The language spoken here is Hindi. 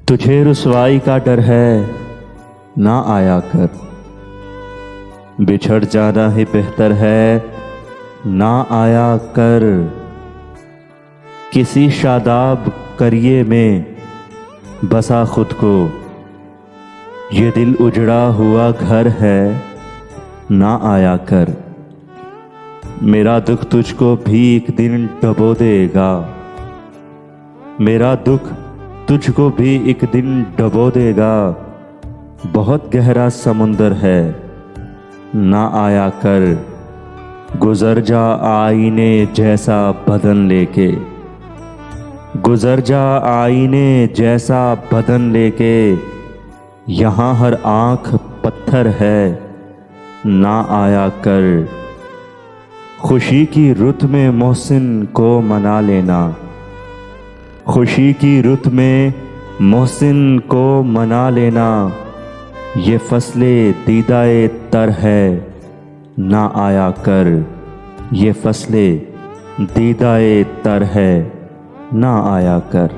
तुझे रुसवाई का डर है, ना आया कर। बिछड़ जाना ही बेहतर है, ना आया कर। किसी शादाब करिए में बसा खुद को, ये दिल उजड़ा हुआ घर है, ना आया कर। मेरा दुख तुझको भी एक दिन डुबो देगा, मेरा दुख तुझको भी एक दिन डुबो देगा। बहुत गहरा समुंदर है, ना आया कर। गुजर जा आईने जैसा बदन लेके, गुजर जा आईने जैसा बदन लेके। यहाँ हर आँख पत्थर है, ना आया कर। खुशी की रुत में मोहसिन को मना लेना, खुशी की रुत में मोहसिन को मना लेना। ये फसले दीदाए तर है, ना आया कर। ये फसले दीदाए तर है, ना आया कर।